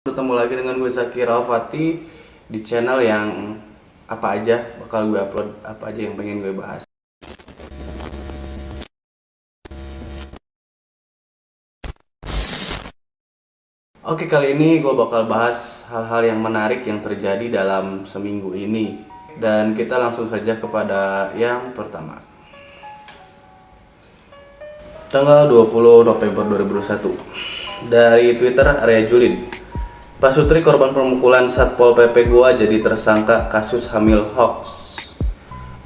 Bertemu lagi dengan gue Zaki Raufati di channel yang apa aja bakal gue upload, apa aja yang pengen gue bahas. Oke, kali ini gue bakal bahas hal-hal yang menarik yang terjadi dalam seminggu ini. Dan kita langsung saja kepada yang pertama. Tanggal 20 November 2021 dari Twitter Arya Julin. Pak Sutri korban pemukulan Satpol PP Goa jadi tersangka kasus hamil hoax.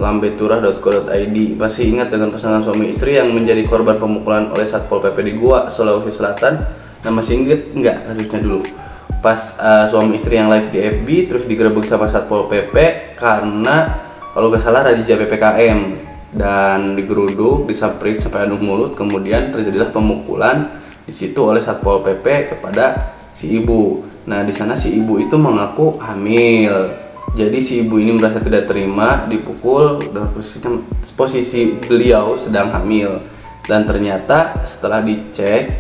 Lambeturah.co.id. Masih ingat dengan pasangan suami istri yang menjadi korban pemukulan oleh Satpol PP di Goa, Sulawesi Selatan? Nah, masih ingat nggak kasusnya dulu? Pas suami istri yang live di FB terus digerebek sama Satpol PP karena kalau nggak salah razia PPKM, dan digeruduk, disamperin sampai adu mulut, kemudian terjadilah pemukulan di situ oleh Satpol PP kepada si ibu. Nah, di sana si ibu itu mengaku hamil. Jadi si ibu ini merasa tidak terima, dipukul dalam posisi beliau sedang hamil. Dan ternyata setelah dicek,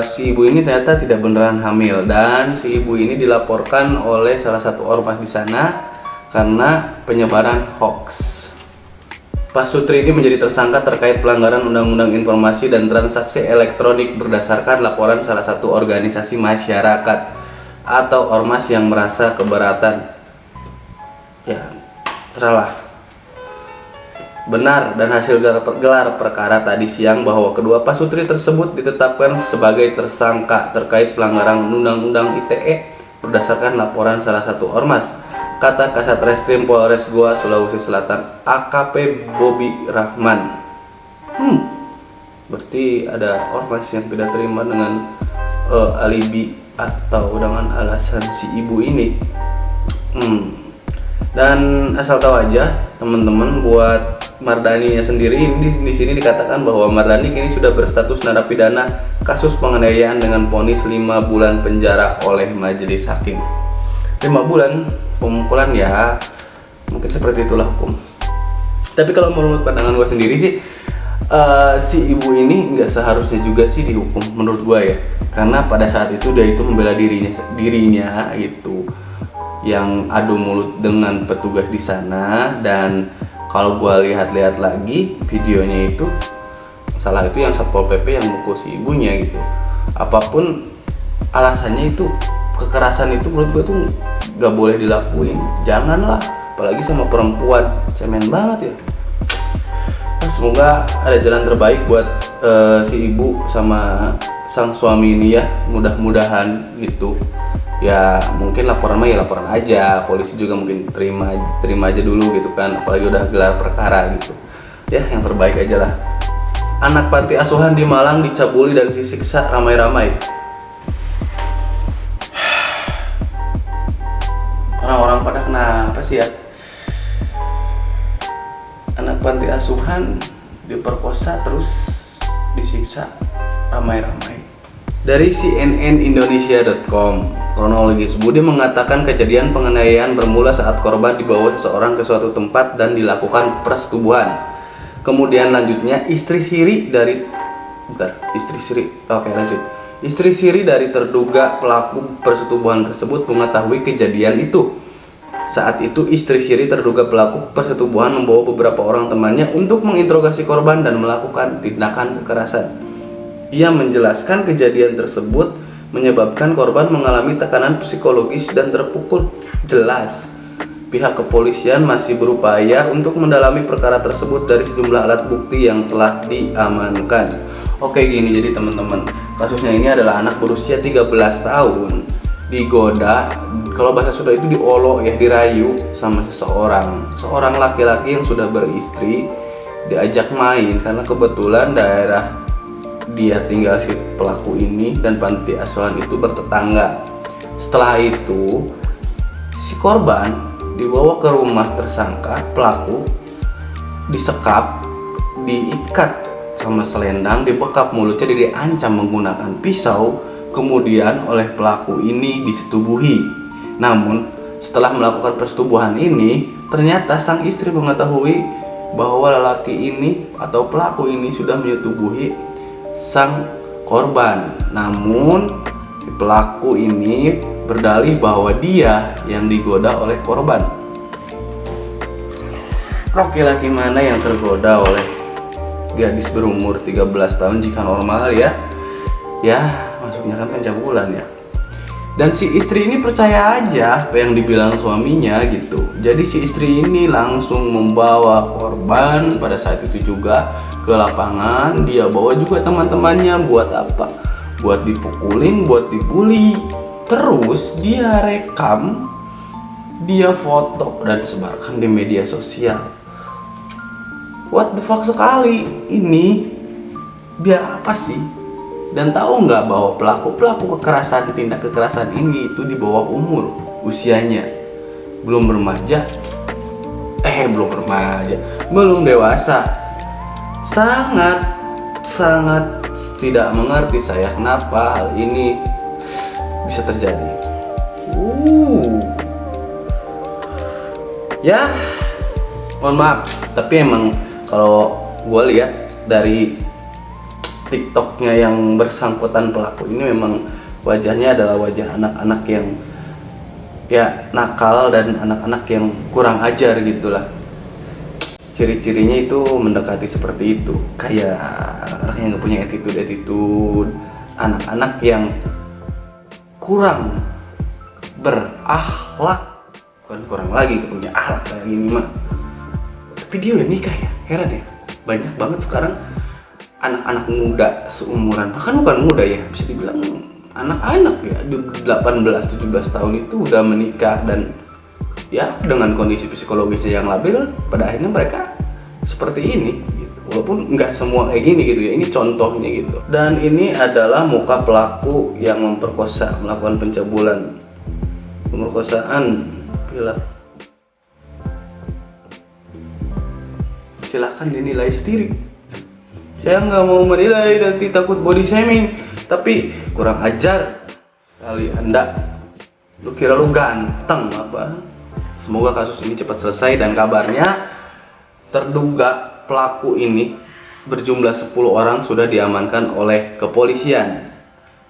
si ibu ini ternyata tidak beneran hamil, dan si ibu ini dilaporkan oleh salah satu ormas di sana karena penyebaran hoax. Pak Sutri ini menjadi tersangka terkait pelanggaran Undang-Undang Informasi dan Transaksi Elektronik berdasarkan laporan salah satu organisasi masyarakat atau ormas yang merasa keberatan. Ya, seralah. Benar, dan hasil gelar perkara tadi siang bahwa kedua Pak Sutri tersebut ditetapkan sebagai tersangka terkait pelanggaran Undang-Undang ITE berdasarkan laporan salah satu ormas, kata Kasat Reskrim Polres Goa, Sulawesi Selatan, AKP Bobi Rahman. Berarti ada ormas yang tidak terima dengan alibi atau dengan alasan si ibu ini. Dan asal tahu aja teman-teman, buat Mardhaninya sendiri, di sini dikatakan bahwa Mardhani kini sudah berstatus narapidana kasus penganiayaan dengan vonis 5 bulan penjara oleh majelis hakim. 5 bulan pemukulan, ya mungkin seperti itulah hukum. Tapi kalau menurut pandangan gue sendiri sih, si ibu ini nggak seharusnya juga sih dihukum menurut gue ya, karena pada saat itu dia itu membela dirinya itu yang adu mulut dengan petugas di sana. Dan kalau gue lihat-lihat lagi videonya itu, salah itu yang Satpol PP yang mukul si ibunya gitu. Apapun alasannya itu, kekerasan itu menurut gue tuh gak boleh dilakuin, janganlah, apalagi sama perempuan, cemen banget ya. Nah, semoga ada jalan terbaik buat si ibu sama sang suami ini ya, mudah-mudahan gitu ya. Mungkin laporan mah ya laporan aja, polisi juga mungkin terima aja dulu gitu kan, apalagi udah gelar perkara gitu ya. Yang terbaik aja lah. Anak panti asuhan di Malang dicabuli dan disiksa ramai-ramai. Orang-orang pada kenapa sih ya? Anak panti asuhan diperkosa terus disiksa ramai-ramai. Dari cnnindonesia.com, kronologis Budi mengatakan kejadian penganiayaan bermula saat korban dibawa seseorang ke suatu tempat dan dilakukan persetubuhan. Kemudian lanjutnya istri siri dari terduga pelaku persetubuhan tersebut mengetahui kejadian itu. Saat itu istri siri terduga pelaku persetubuhan membawa beberapa orang temannya untuk menginterogasi korban dan melakukan tindakan kekerasan. Ia menjelaskan kejadian tersebut menyebabkan korban mengalami tekanan psikologis dan terpukul. Jelas, pihak kepolisian masih berupaya untuk mendalami perkara tersebut dari sejumlah alat bukti yang telah diamankan. Oke, gini jadi teman-teman, kasusnya ini adalah anak berusia 13 tahun digoda, kalau bahasa Sunda itu diolok ya, dirayu sama seorang laki-laki yang sudah beristri, diajak main karena kebetulan daerah dia tinggal si pelaku ini dan panti asuhan itu bertetangga. Setelah itu si korban dibawa ke rumah tersangka pelaku, disekap, diikat sama selendang, dibekap mulutnya, diancam menggunakan pisau, kemudian oleh pelaku ini disetubuhi. Namun setelah melakukan persetubuhan ini, ternyata sang istri mengetahui bahwa lelaki ini atau pelaku ini sudah menyetubuhi sang korban. Namun Si pelaku ini berdalih bahwa dia yang digoda oleh korban. Laki-laki mana yang tergoda oleh gadis berumur 13 tahun jika normal ya? Ya, maksudnya kan pencabulan ya. Dan si istri ini percaya aja apa yang dibilang suaminya gitu. Jadi si istri ini langsung membawa korban pada saat itu juga ke lapangan. Dia bawa juga teman-temannya buat apa? Buat dipukulin, buat dibully. Terus dia rekam, dia foto dan sebarkan di media sosial. What the fuck sekali ini? Biar apa sih? Dan tahu nggak bahwa pelaku kekerasan, tindak kekerasan ini itu di bawah umur usianya, belum dewasa. Sangat tidak mengerti saya kenapa hal ini bisa terjadi. Ya, mohon maaf, tapi emang kalau gue lihat dari TikToknya yang bersangkutan pelaku ini memang wajahnya adalah wajah anak-anak yang ya nakal dan anak-anak yang kurang ajar gitulah. Ciri-cirinya itu mendekati seperti itu, kayak anak yang gak punya attitude, anak-anak yang kurang berakhlak, bukan kurang lagi punya akhlak kayak gini mah. Tapi dia udah nikah ya, heran ya, banyak banget sekarang anak-anak muda seumuran, bahkan bukan muda ya, bisa dibilang anak-anak ya, 18-17 tahun itu udah menikah dan ya dengan kondisi psikologisnya yang labil, pada akhirnya mereka seperti ini gitu. Walaupun nggak semua kayak gini gitu ya, ini contohnya gitu. Dan ini adalah muka pelaku yang melakukan pencabulan, pemerkosaan. Silahkan dinilai sendiri. Saya nggak mau menilai, nanti takut body shaming, tapi kurang ajar kali Anda. Lu kira lu ganteng apa? Semoga kasus ini cepat selesai dan kabarnya terduga pelaku ini berjumlah 10 orang sudah diamankan oleh kepolisian.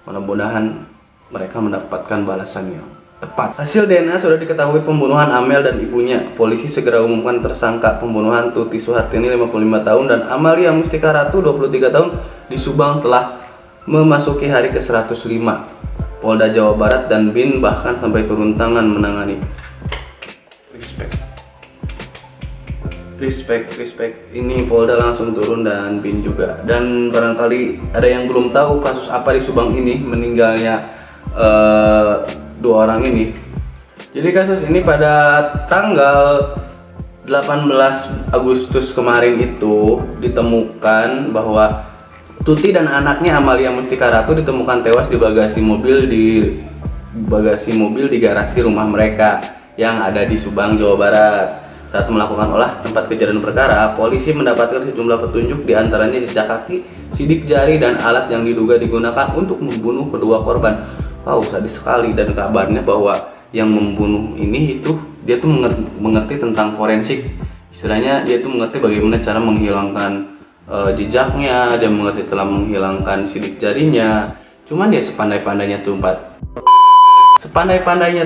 Mudah-mudahan mereka mendapatkan balasan yang tepat. Hasil DNA sudah diketahui pembunuhan Amel dan ibunya. Polisi segera umumkan tersangka pembunuhan Tuti Suhartini 55 tahun dan Amalia Mustika Ratu 23 tahun di Subang telah memasuki hari ke-105. Polda Jawa Barat dan BIN bahkan sampai turun tangan menangani. Respect. Ini Polda langsung turun dan BIN juga. Dan barangkali ada yang belum tahu kasus apa di Subang ini meninggalnya dua orang ini. Jadi kasus ini pada tanggal 18 Agustus kemarin itu ditemukan bahwa Tuti dan anaknya Amalia Mustika Ratu ditemukan tewas di bagasi mobil di garasi rumah mereka yang ada di Subang, Jawa Barat. Saat melakukan olah tempat kejadian perkara, polisi mendapatkan sejumlah petunjuk, diantaranya jejak kaki, sidik jari, dan alat yang diduga digunakan untuk membunuh kedua korban. Wow, sadis sekali. Dan kabarnya bahwa yang membunuh ini itu dia tuh mengerti tentang forensik. Istilahnya dia tuh mengerti bagaimana cara menghilangkan jejaknya, dia mengerti cara menghilangkan sidik jarinya. Cuman dia sepandai-pandainya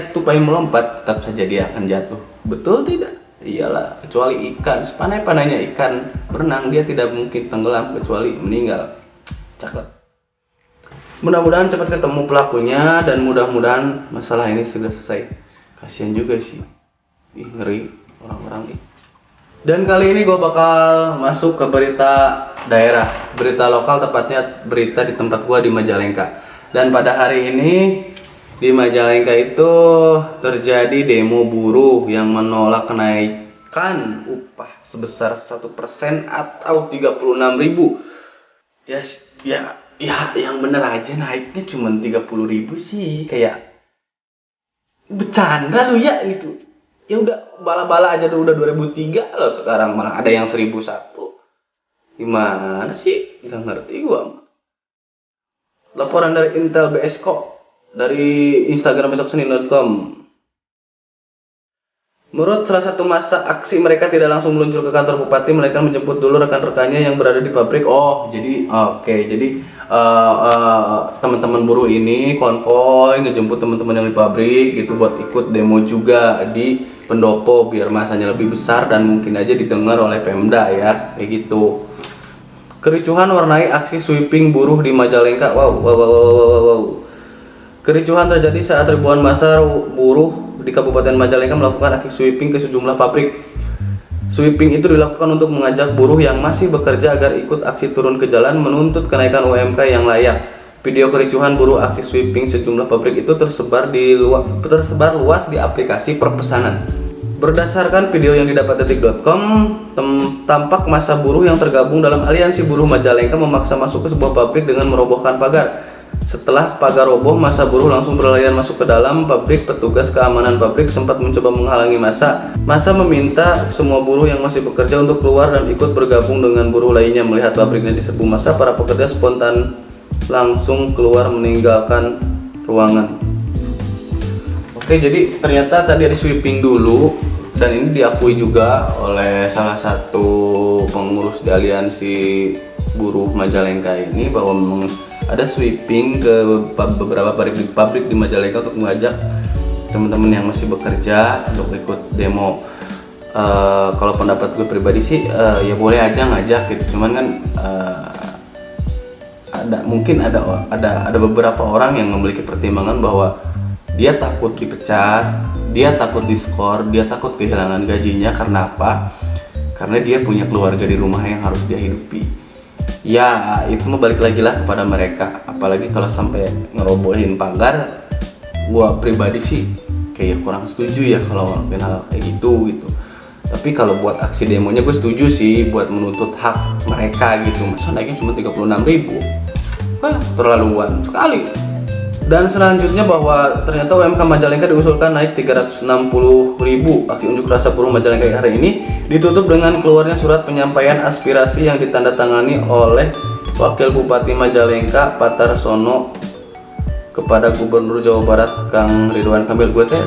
tupai melompat, tetap saja dia akan jatuh. Betul tidak? Iyalah, kecuali ikan, sepandai-pandainya ikan berenang, dia tidak mungkin tenggelam kecuali meninggal. Cakep. Mudah-mudahan cepat ketemu pelakunya dan mudah-mudahan masalah ini segera selesai. Kasian juga sih, ngeri orang-orang ini. Dan kali ini gue bakal masuk ke berita daerah, berita lokal, tepatnya berita di tempat gue di Majalengka. Dan pada hari ini di Majalengka itu terjadi demo buruh yang menolak kenaikan upah sebesar 1% atau 36.000. Ya, yang bener aja naiknya cuma 30.000 sih, kayak bercanda lu ya gitu. Ya udah bala-bala aja udah 2003 loh, sekarang malah ada yang 1.001. Gimana sih? Nggak ngerti gua. Laporan dari Intel BSCO dari Instagram besoksenin.com. Menurut salah satu masa aksi, mereka tidak langsung meluncur ke kantor bupati, melainkan menjemput dulu rekan-rekannya yang berada di pabrik. Oh, jadi oke, jadi teman-teman buruh ini konvoy ngejemput teman-teman yang di pabrik gitu buat ikut demo juga di pendopo biar masanya lebih besar dan mungkin aja didengar oleh Pemda ya, kayak gitu. Kericuhan warnai aksi sweeping buruh di Majalengka. Wow, wow, wow, wow, wow, wow. Kericuhan terjadi saat ribuan massa buruh di Kabupaten Majalengka melakukan aksi sweeping ke sejumlah pabrik. Sweeping itu dilakukan untuk mengajak buruh yang masih bekerja agar ikut aksi turun ke jalan menuntut kenaikan UMK yang layak. Video kericuhan buruh aksi sweeping sejumlah pabrik itu tersebar luas di aplikasi perpesanan. Berdasarkan video yang didapat detik.com, tampak massa buruh yang tergabung dalam Aliansi Buruh Majalengka memaksa masuk ke sebuah pabrik dengan merobohkan pagar. Setelah pagar roboh, massa buruh langsung berlarian masuk ke dalam pabrik. Petugas keamanan pabrik sempat mencoba menghalangi massa. Massa meminta semua buruh yang masih bekerja untuk keluar dan ikut bergabung dengan buruh lainnya. Melihat pabriknya diserbu massa, para pekerja spontan langsung keluar meninggalkan ruangan. Oke, jadi ternyata tadi ada sweeping dulu, dan ini diakui juga oleh salah satu pengurus di Aliansi Buruh Majalengka ini bahwa memang ada sweeping ke beberapa pabrik di Majalengka untuk mengajak teman-teman yang masih bekerja untuk ikut demo. Kalau pendapat gue pribadi sih ya boleh aja ngajak gitu, cuman kan mungkin ada beberapa orang yang memiliki pertimbangan bahwa dia takut dipecat, dia takut diskor, dia takut kehilangan gajinya. Karena apa? Karena dia punya keluarga di rumah yang harus dia hidupi. Ya itu mah balik lagi lah kepada mereka. Apalagi kalau sampai ngerobohin pagar, gua pribadi sih kayak kurang setuju ya kalau ngelakuin hal kayak gitu. Tapi kalau buat aksi demonya gue setuju sih, buat menuntut hak mereka gitu. Masa naiknya cuma 36.000? Wah, terlaluan sekali. Dan selanjutnya bahwa ternyata UMK Majalengka diusulkan naik 360.000. Aksi unjuk rasa buruh Majalengka hari ini ditutup dengan keluarnya surat penyampaian aspirasi yang ditandatangani oleh Wakil Bupati Majalengka Patarsono kepada Gubernur Jawa Barat Kang Ridwan Kamil. Gue teh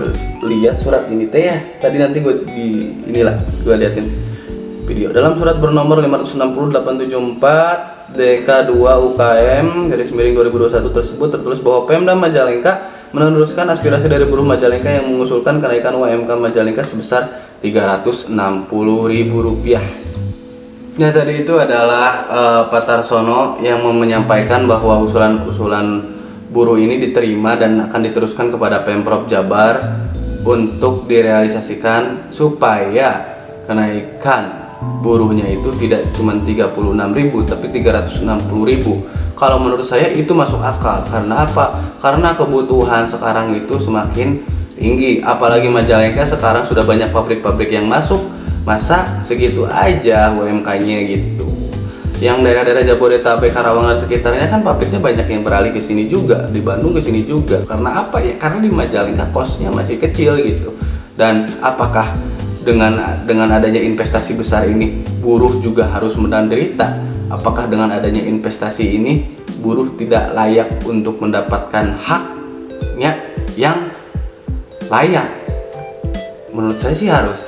lihat surat ini teh ya. Tadi nanti gue gue liatin video. Dalam surat bernomor 560-874 DK2 UKM garis miring 2021 tersebut tertulis bahwa Pemda Majalengka meneruskan aspirasi dari buruh Majalengka yang mengusulkan kenaikan UMK Majalengka sebesar Rp360.000. Nah, tadi itu adalah Patarsono yang menyampaikan bahwa usulan buruh ini diterima dan akan diteruskan kepada Pemprov Jabar untuk direalisasikan supaya kenaikan buruhnya itu tidak cuma 36.000 tapi 360.000. Kalau menurut saya itu masuk akal. Karena apa? Karena kebutuhan sekarang itu semakin tinggi. Apalagi Majalengka sekarang sudah banyak pabrik-pabrik yang masuk. Masa segitu aja UMK-nya gitu. Yang daerah-daerah Jabodetabek, Karawang dan sekitarnya kan pabriknya banyak yang beralih ke sini juga, di Bandung ke sini juga. Karena apa ya? Karena di Majalengka kosnya masih kecil gitu. Dan apakah dengan adanya investasi besar ini buruh juga harus menderita? Apakah dengan adanya investasi ini buruh tidak layak untuk mendapatkan haknya yang layak? Menurut saya sih harus,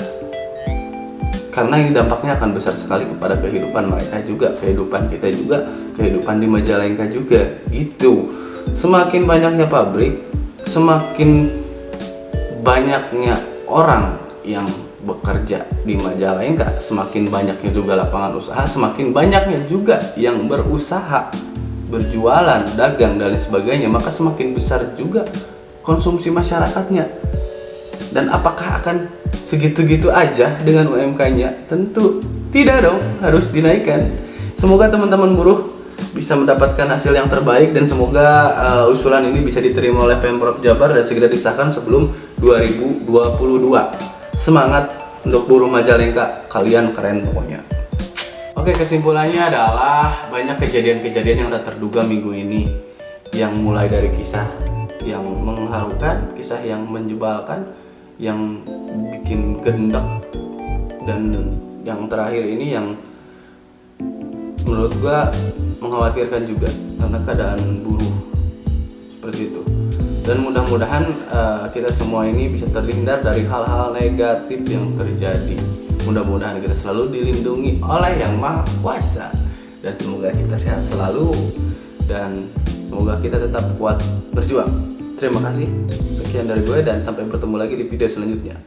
karena ini dampaknya akan besar sekali kepada kehidupan mereka juga, kehidupan kita juga, kehidupan di Majalengka juga gitu. Semakin banyaknya pabrik, semakin banyaknya orang yang bekerja di Majalengka, semakin banyaknya juga lapangan usaha, semakin banyaknya juga yang berusaha, berjualan, dagang dan lain sebagainya, maka semakin besar juga konsumsi masyarakatnya. Dan apakah akan segitu-gitu aja dengan UMK-nya? Tentu tidak dong, harus dinaikkan. Semoga teman-teman buruh bisa mendapatkan hasil yang terbaik dan semoga usulan ini bisa diterima oleh Pemprov Jabar dan segera disahkan sebelum 2022. Semangat untuk buruh Majalengka, kalian keren pokoknya. Oke, kesimpulannya adalah banyak kejadian-kejadian yang tak terduga minggu ini, yang mulai dari kisah yang mengharukan, kisah yang menjebalkan, yang bikin gendek, dan yang terakhir ini yang menurut gua mengkhawatirkan juga karena keadaan buruh seperti itu. Dan mudah-mudahan kita semua ini bisa terhindar dari hal-hal negatif yang terjadi. Mudah-mudahan kita selalu dilindungi oleh Yang Maha Kuasa, dan semoga kita sehat selalu, dan semoga kita tetap kuat berjuang. Terima kasih, sekian dari gue, dan sampai bertemu lagi di video selanjutnya.